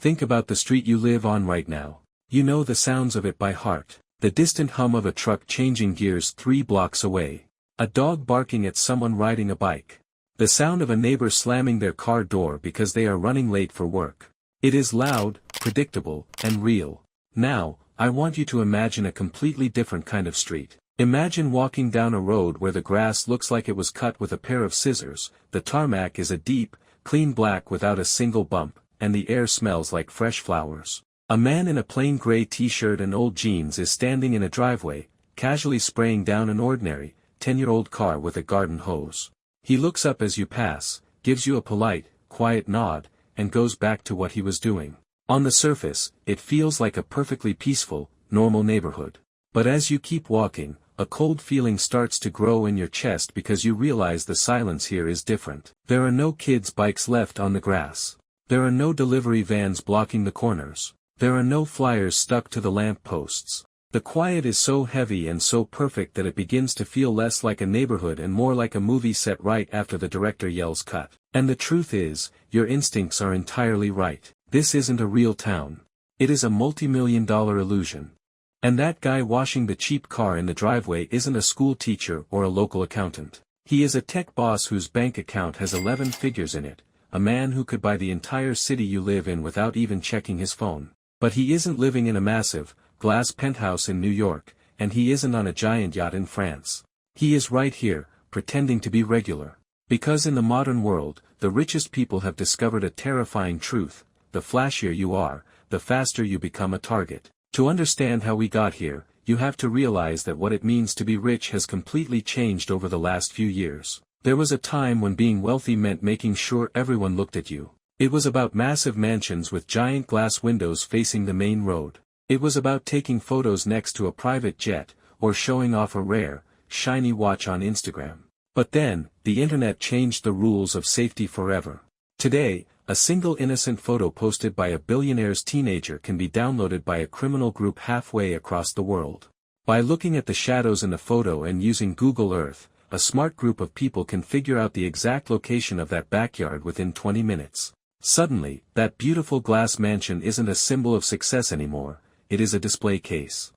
Think about the street you live on right now. You know the sounds of it by heart. The distant hum of a truck changing gears 3 blocks away. A dog barking at someone riding a bike. The sound of a neighbor slamming their car door because they are running late for work. It is loud, predictable, and real. Now, I want you to imagine a completely different kind of street. Imagine walking down a road where the grass looks like it was cut with a pair of scissors, the tarmac is a deep, clean black without a single bump, and the air smells like fresh flowers. A man in a plain gray t-shirt and old jeans is standing in a driveway, casually spraying down an ordinary, 10-year-old car with a garden hose. He looks up as you pass, gives you a polite, quiet nod, and goes back to what he was doing. On the surface, it feels like a perfectly peaceful, normal neighborhood. But as you keep walking, a cold feeling starts to grow in your chest because you realize the silence here is different. There are no kids' bikes left on the grass. There are no delivery vans blocking the corners. There are no flyers stuck to the lamp posts. The quiet is so heavy and so perfect that it begins to feel less like a neighborhood and more like a movie set right after the director yells cut. And the truth is, your instincts are entirely right. This isn't a real town. It is a multi-million-dollar illusion. And that guy washing the cheap car in the driveway isn't a school teacher or a local accountant. He is a tech boss whose bank account has 11 figures in it, a man who could buy the entire city you live in without even checking his phone. But he isn't living in a massive, glass penthouse in New York, and he isn't on a giant yacht in France. He is right here, pretending to be regular. Because in the modern world, the richest people have discovered a terrifying truth: the flashier you are, the faster you become a target. To understand how we got here, you have to realize that what it means to be rich has completely changed over the last few years. There was a time when being wealthy meant making sure everyone looked at you. It was about massive mansions with giant glass windows facing the main road. It was about taking photos next to a private jet, or showing off a rare, shiny watch on Instagram. But then, the internet changed the rules of safety forever. Today, a single innocent photo posted by a billionaire's teenager can be downloaded by a criminal group halfway across the world. By looking at the shadows in the photo and using Google Earth, a smart group of people can figure out the exact location of that backyard within 20 minutes. Suddenly, that beautiful glass mansion isn't a symbol of success anymore, it is a display case.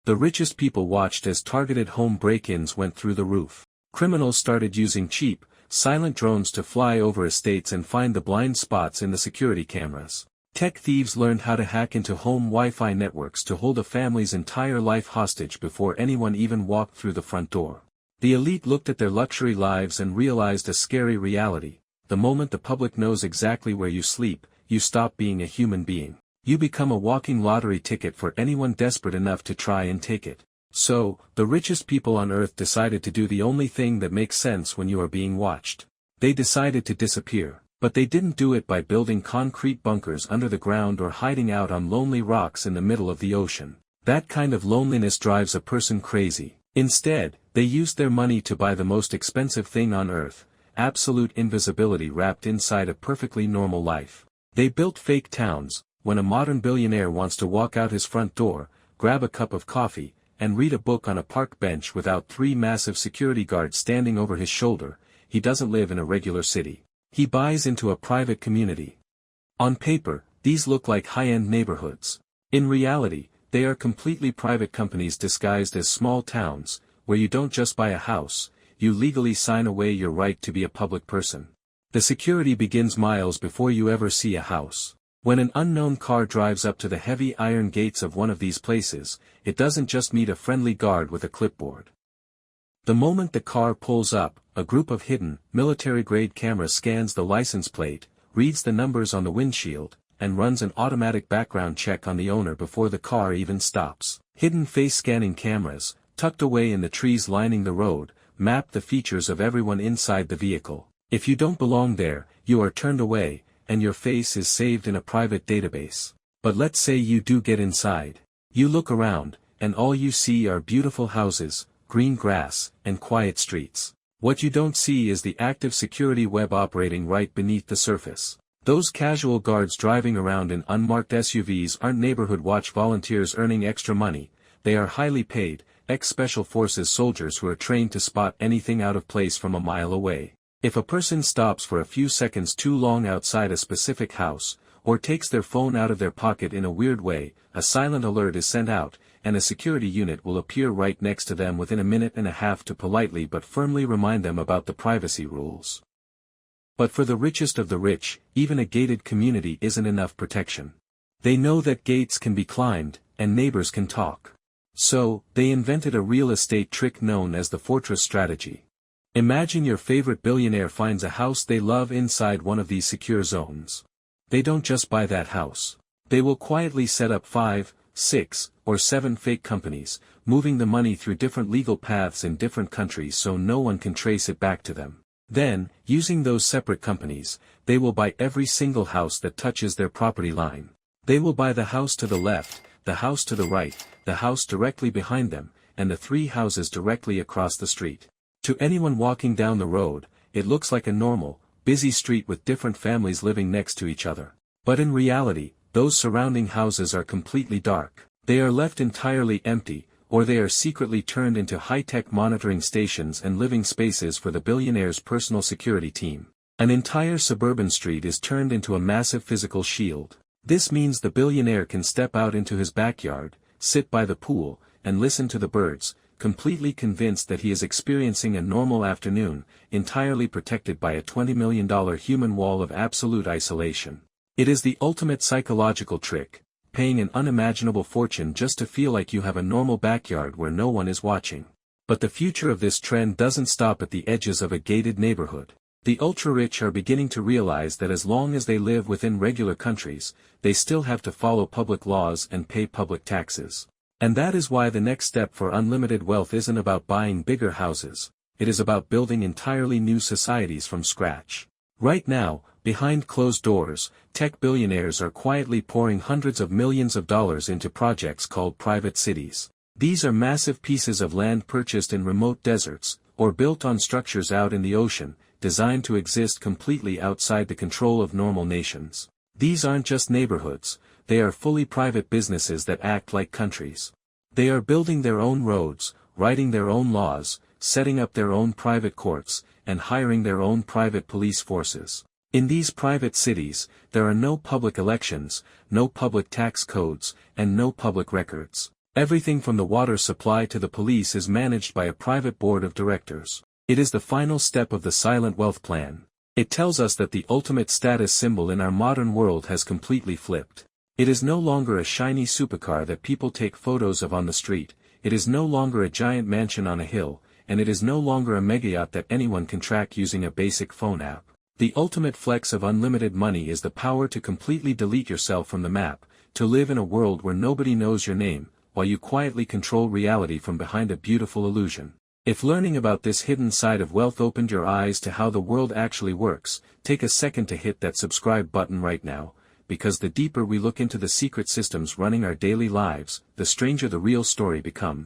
The richest people watched as targeted home break-ins went through the roof. Criminals started using cheap, silent drones to fly over estates and find the blind spots in the security cameras. Tech thieves learned how to hack into home Wi-Fi networks to hold a family's entire life hostage before anyone even walked through the front door. The elite looked at their luxury lives and realized a scary reality: the moment the public knows exactly where you sleep, you stop being a human being. You become a walking lottery ticket for anyone desperate enough to try and take it. So, the richest people on earth decided to do the only thing that makes sense when you are being watched. They decided to disappear. But they didn't do it by building concrete bunkers under the ground or hiding out on lonely rocks in the middle of the ocean. That kind of loneliness drives a person crazy. Instead, they used their money to buy the most expensive thing on earth: absolute invisibility wrapped inside a perfectly normal life. They built fake towns. When a modern billionaire wants to walk out his front door, grab a cup of coffee, and read a book on a park bench without 3 massive security guards standing over his shoulder, he doesn't live in a regular city. He buys into a private community. On paper, these look like high-end neighborhoods. In reality, they are completely private companies disguised as small towns, where you don't just buy a house, you legally sign away your right to be a public person. The security begins miles before you ever see a house. When an unknown car drives up to the heavy iron gates of one of these places, it doesn't just meet a friendly guard with a clipboard. The moment the car pulls up, a group of hidden, military-grade cameras scans the license plate, reads the numbers on the windshield, and runs an automatic background check on the owner before the car even stops. Hidden face-scanning cameras, tucked away in the trees lining the road, map the features of everyone inside the vehicle. If you don't belong there, you are turned away, and your face is saved in a private database. But let's say you do get inside. You look around, and all you see are beautiful houses, green grass, and quiet streets. What you don't see is the active security web operating right beneath the surface. Those casual guards driving around in unmarked SUVs aren't neighborhood watch volunteers earning extra money, they are highly paid, ex-special forces soldiers who are trained to spot anything out of place from a mile away. If a person stops for a few seconds too long outside a specific house, or takes their phone out of their pocket in a weird way, a silent alert is sent out, and a security unit will appear right next to them within a minute and a half to politely but firmly remind them about the privacy rules. But for the richest of the rich, even a gated community isn't enough protection. They know that gates can be climbed, and neighbors can talk. So, they invented a real estate trick known as the fortress strategy. Imagine your favorite billionaire finds a house they love inside one of these secure zones. They don't just buy that house. They will quietly set up 5, 6, or 7 fake companies, moving the money through different legal paths in different countries so no one can trace it back to them. Then, using those separate companies, they will buy every single house that touches their property line. They will buy the house to the left, the house to the right, the house directly behind them, and the 3 houses directly across the street. To anyone walking down the road, it looks like a normal, busy street with different families living next to each other. But in reality, those surrounding houses are completely dark. They are left entirely empty, or they are secretly turned into high-tech monitoring stations and living spaces for the billionaire's personal security team. An entire suburban street is turned into a massive physical shield. This means the billionaire can step out into his backyard, sit by the pool, and listen to the birds, completely convinced that he is experiencing a normal afternoon, entirely protected by a $20 million human wall of absolute isolation. It is the ultimate psychological trick, paying an unimaginable fortune just to feel like you have a normal backyard where no one is watching. But the future of this trend doesn't stop at the edges of a gated neighborhood. The ultra-rich are beginning to realize that as long as they live within regular countries, they still have to follow public laws and pay public taxes. And that is why the next step for unlimited wealth isn't about buying bigger houses, it is about building entirely new societies from scratch. Right now, behind closed doors, tech billionaires are quietly pouring hundreds of millions of dollars into projects called private cities. These are massive pieces of land purchased in remote deserts, or built on structures out in the ocean, designed to exist completely outside the control of normal nations. These aren't just neighborhoods, they are fully private businesses that act like countries. They are building their own roads, writing their own laws, setting up their own private courts, and hiring their own private police forces. In these private cities, there are no public elections, no public tax codes, and no public records. Everything from the water supply to the police is managed by a private board of directors. It is the final step of the silent wealth plan. It tells us that the ultimate status symbol in our modern world has completely flipped. It is no longer a shiny supercar that people take photos of on the street, it is no longer a giant mansion on a hill, and it is no longer a megayacht that anyone can track using a basic phone app. The ultimate flex of unlimited money is the power to completely delete yourself from the map, to live in a world where nobody knows your name, while you quietly control reality from behind a beautiful illusion. If learning about this hidden side of wealth opened your eyes to how the world actually works, take a second to hit that subscribe button right now, because the deeper we look into the secret systems running our daily lives, the stranger the real story becomes.